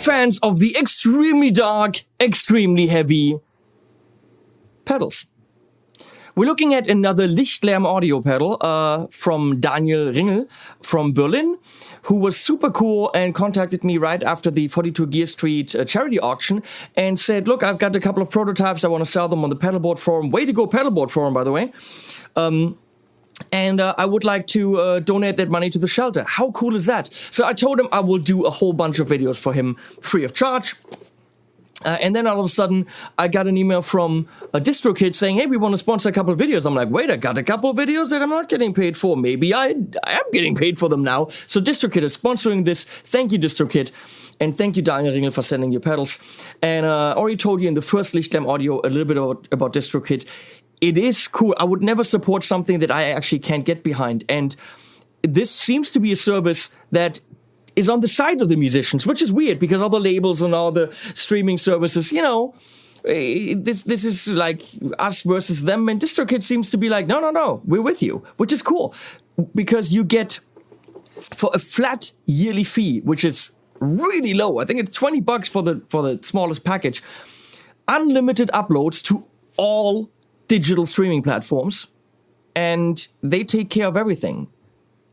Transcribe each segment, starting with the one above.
Fans of the extremely dark, extremely heavy pedals. We're looking at another Lichtlärm audio pedal from Daniel Ringel from Berlin, who was super cool and contacted me right after the 42 Gear Street charity auction and said, look, I've got a couple of prototypes, I want to sell them on the Pedalboard Forum. Way to go, Pedalboard Forum, by the way. And I would like to donate that money to the shelter. How cool is that? So I told him I will do a whole bunch of videos for him free of charge. And then all of a sudden, I got an email from a DistroKid saying, hey, we want to sponsor a couple of videos. I'm like, wait, I got a couple of videos that I'm not getting paid for. Maybe I am getting paid for them now. So DistroKid is sponsoring this. Thank you, DistroKid. And thank you, Daniel Ringel, for sending your pedals. And I already told you in the first Lichtlärm audio a little bit about DistroKid. It is cool. I would never support something that I actually can't get behind. And this seems to be a service that is on the side of the musicians, which is weird because all the labels and all the streaming services, you know, this is like us versus them. And DistroKid seems to be like, no, we're with you, which is cool because you get for a flat yearly fee, which is really low. I think it's $20 for the smallest package. Unlimited uploads to all digital streaming platforms, and they take care of everything.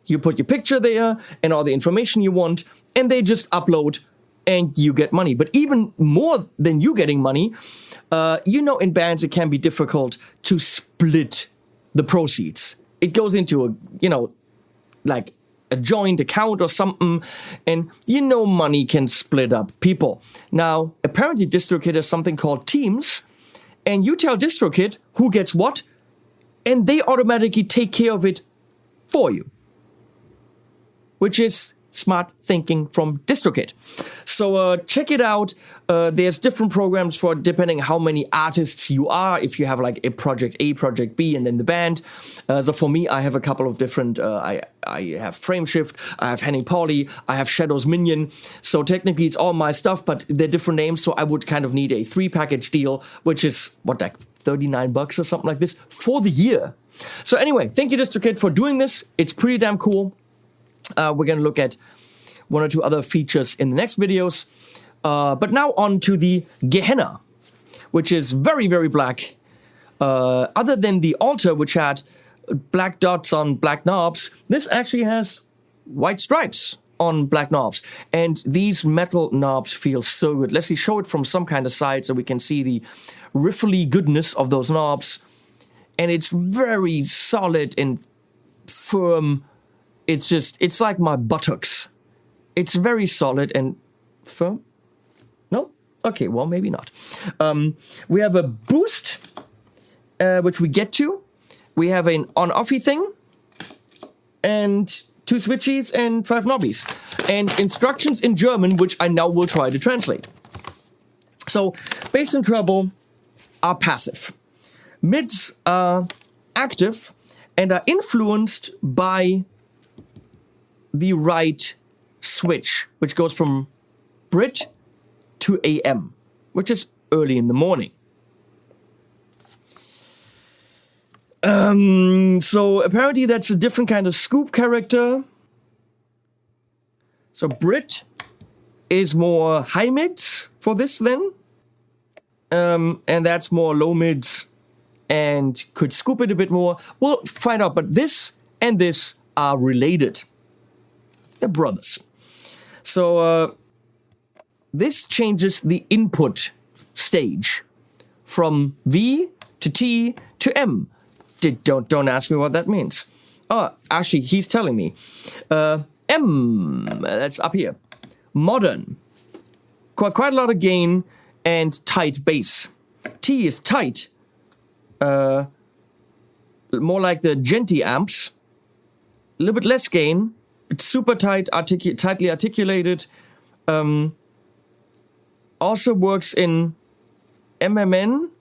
You put your picture there and all the information you want, and they just upload and you get money. But even more than you getting money, in bands it can be difficult to split the proceeds. It goes into like a joint account or something, and money can split up people. Now, apparently DistroKid has something called Teams, and you tell DistroKid who gets what, and they automatically take care of it for you. Which is smart thinking from DistroKid. So check it out. There's different programs for depending how many artists you are. If you have like a project A, project B, and then the band. So for me, I have a couple of different, I have Frameshift, I have Henning Pauli, I have Shadows Minion. So technically it's all my stuff, but they're different names. So I would kind of need a 3-package deal, which is like $39 or something like this for the year. So anyway, thank you DistroKid for doing this. It's pretty damn cool. We're going to look at one or two other features in the next videos. But now on to the Gehenna, which is very, very black. Other than the Altar, which had black dots on black knobs, this actually has white stripes on black knobs. And these metal knobs feel so good. Let's see, show it from some kind of side so we can see the riffly goodness of those knobs. And it's very solid and firm. It's like my buttocks. It's very solid and firm. No? Okay, well, maybe not. We have a boost, which we get to. We have an on-offy thing, and 2 switchies and 5 knobbies. And instructions in German, which I now will try to translate. So, bass and treble are passive. Mids are active and are influenced by the right switch, which goes from Brit to AM, which is early in the morning. So apparently that's a different kind of scoop character. So Brit is more high mids for this then. And that's more low mids and could scoop it a bit more. We'll find out, but this and this are related. They're brothers. So this changes the input stage from V to T to M Don't ask me what that means. Oh, actually, he's telling me. That's up here. Modern. Quite a lot of gain and tight bass. T is tight. More like the Genty amps. A little bit less gain. It's super tight, tightly articulated. Also works in MMN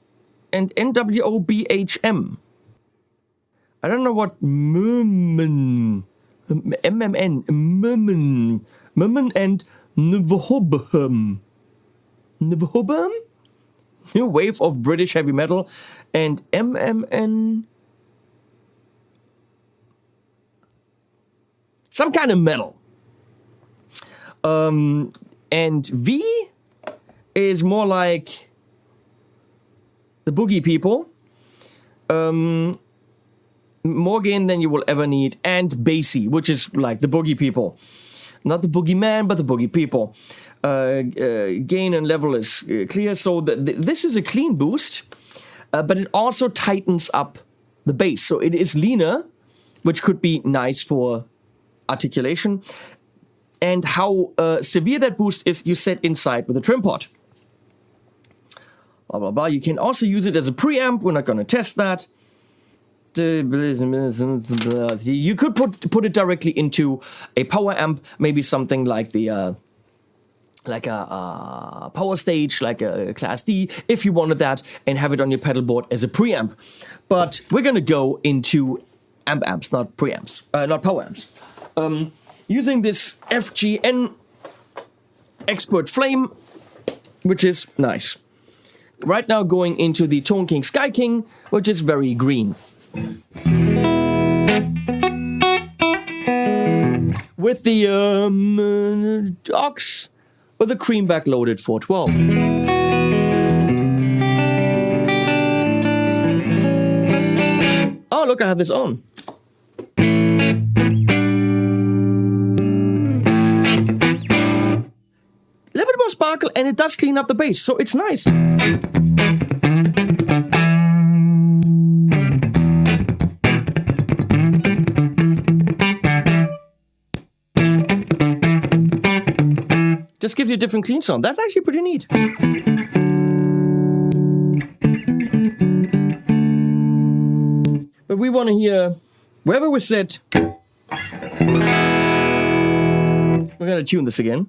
and NWOBHM. I don't know what MMN and Nvhobhum. New wave of British heavy metal, and MMN. Some kind of metal. And V is more like the Boogie People. More gain than you will ever need, and bassy, which is like the Boogie People. Not the Boogie Man, but the Boogie People. Gain and level is clear, so this is a clean boost, but it also tightens up the bass. So it is leaner, which could be nice for articulation. And how severe that boost is, you set inside with a trim pot. Blah, blah, blah. You can also use it as a preamp. We're not going to test that. You could put it directly into a power amp, maybe something like the like a power stage, like a Class D, if you wanted that, and have it on your pedal board as a preamp. But we're gonna go into amps, not preamps, not power amps. Using this FGN Expert Flame, which is nice. Right now going into the Tone King Sky King, which is very green. With the AUX or the cream backloaded 412. Oh, look, I have this on. A little bit more sparkle, and it does clean up the bass, so it's nice. Just gives you a different clean sound. That's actually pretty neat. But we want to hear, wherever we sit, we're going to tune this again.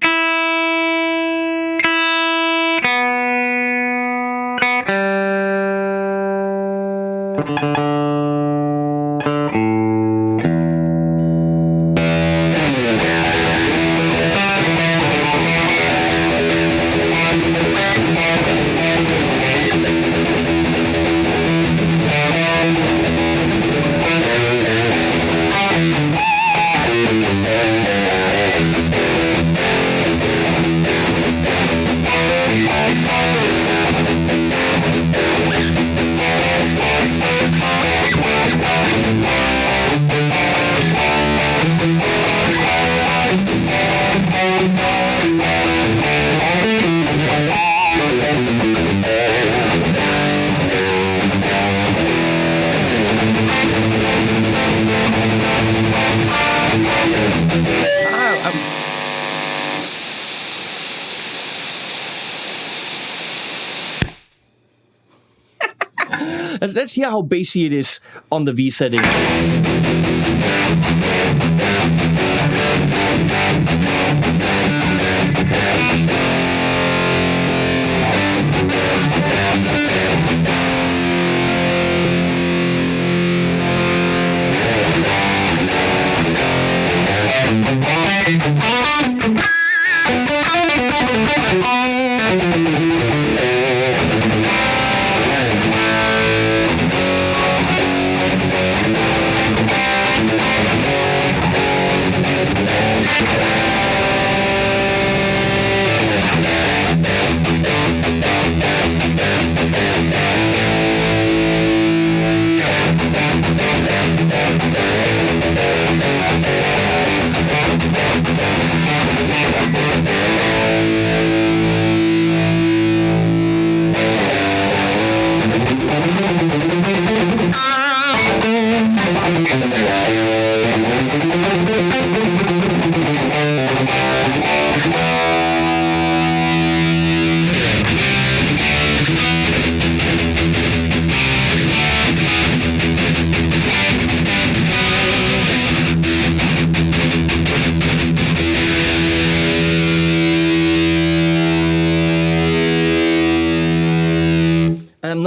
Let's hear how bassy it is on the V setting.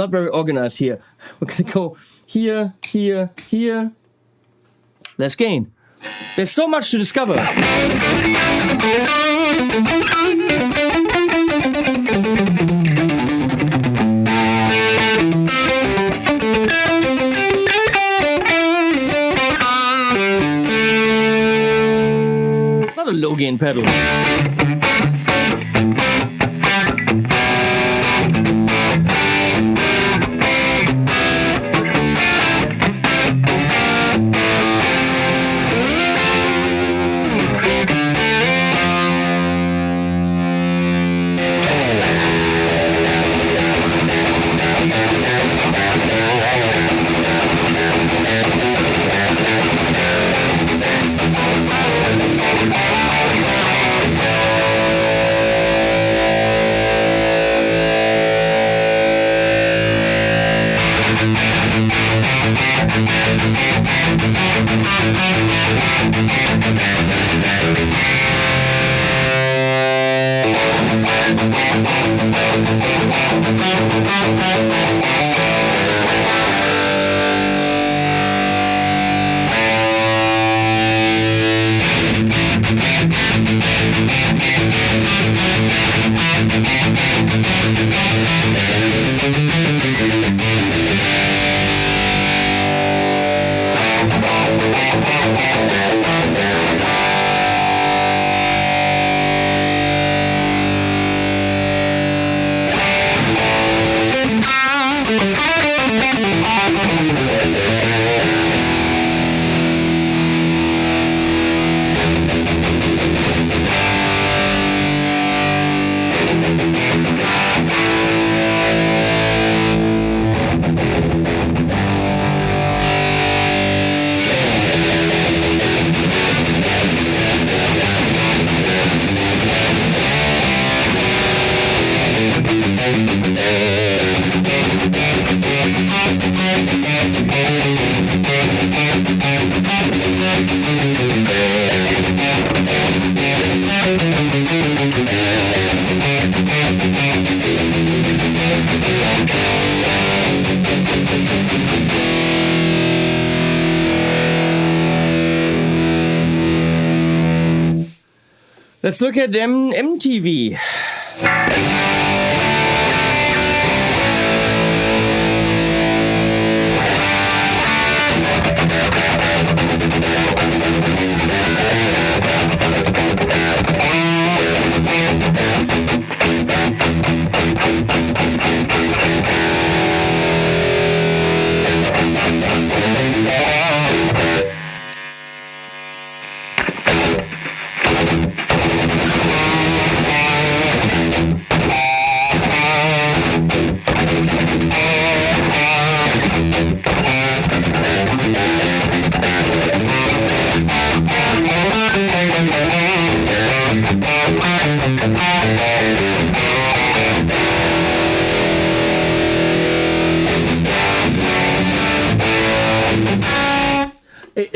not very organized here. We're gonna go here, here, here. Less gain. There's so much to discover. Not a low gain pedal. Let's look at MTV.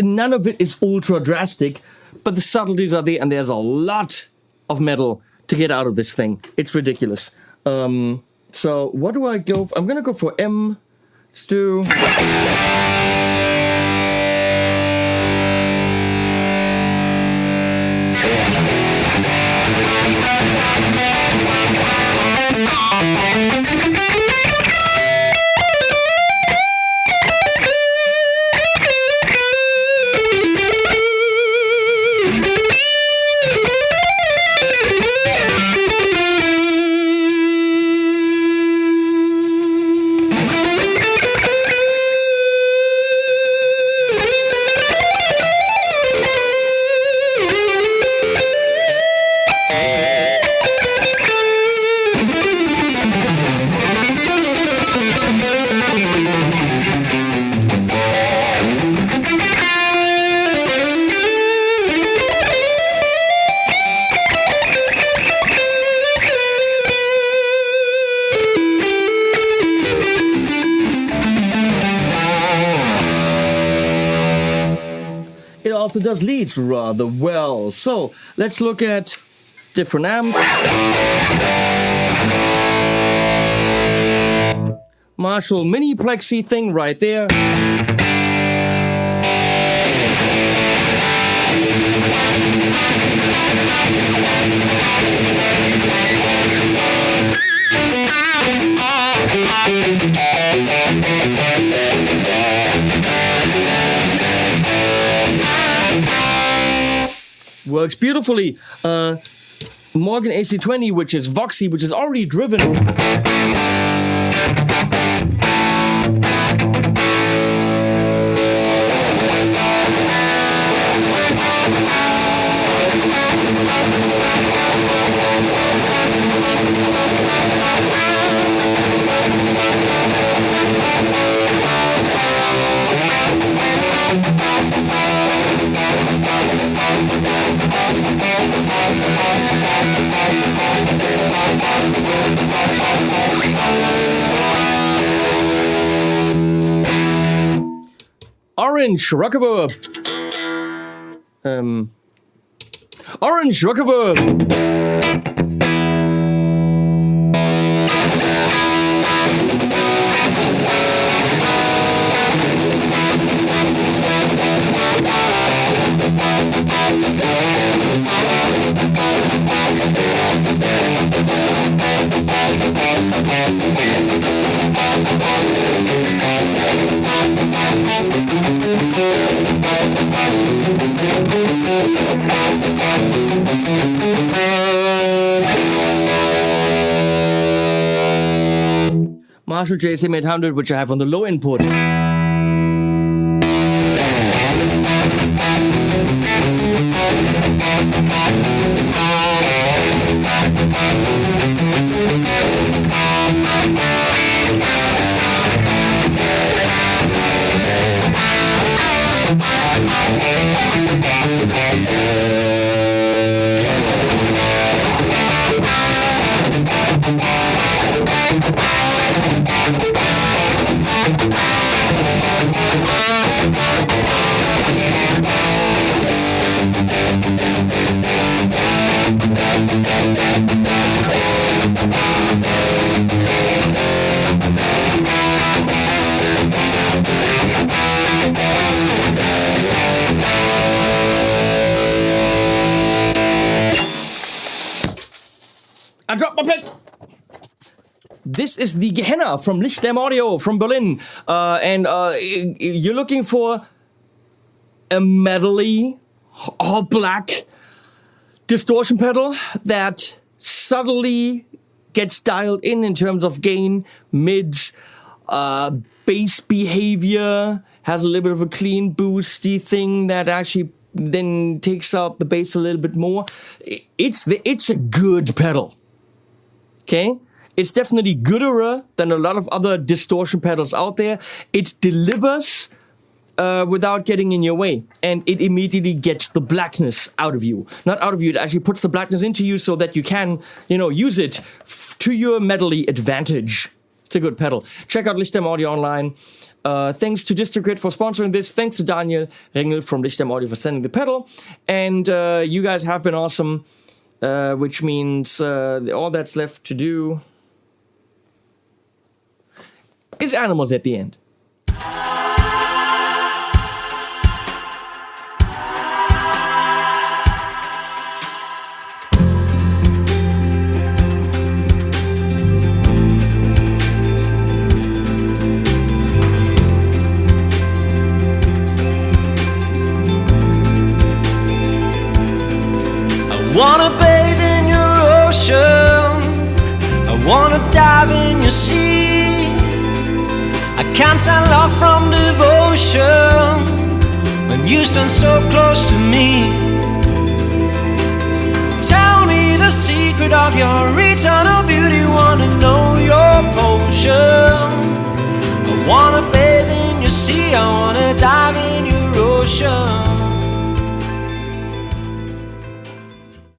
None of it is ultra drastic, but the subtleties are there, and there's a lot of metal to get out of this thing. It's ridiculous. So what do I go for? I'm gonna go for M. Stu. It also does leads rather well. So let's look at different amps. Marshall mini plexi thing right there. Works beautifully. Morgan AC20, which is Voxy, which is already driven. Orange Reverb. Orange Reverb. Marshall JSM 800, which I have on the low input. I dropped my pick. This is the Gehenna from Lichtlam Audio from Berlin. And you're looking for a metally, all black distortion pedal that subtly gets dialed in terms of gain, mids, bass behavior, has a little bit of a clean boosty thing that actually then takes out the bass a little bit more. It's a good pedal. Okay? It's definitely gooder than a lot of other distortion pedals out there. It delivers without getting in your way. And it immediately gets the blackness out of you. Not out of you, it actually puts the blackness into you so that you can, use it to your metally advantage. It's a good pedal. Check out Lichtlam Audio online. Thanks to DistroGrid for sponsoring this. Thanks to Daniel Ringel from Lichtlam Audio for sending the pedal. And you guys have been awesome. Which means all that's left to do is animals at the end. I wanna bathe in your ocean, I wanna dive in your sea. I can't tell love from devotion when you stand so close to me. Tell me the secret of your eternal beauty, wanna know your potion. I wanna bathe in your sea, I wanna dive in your ocean.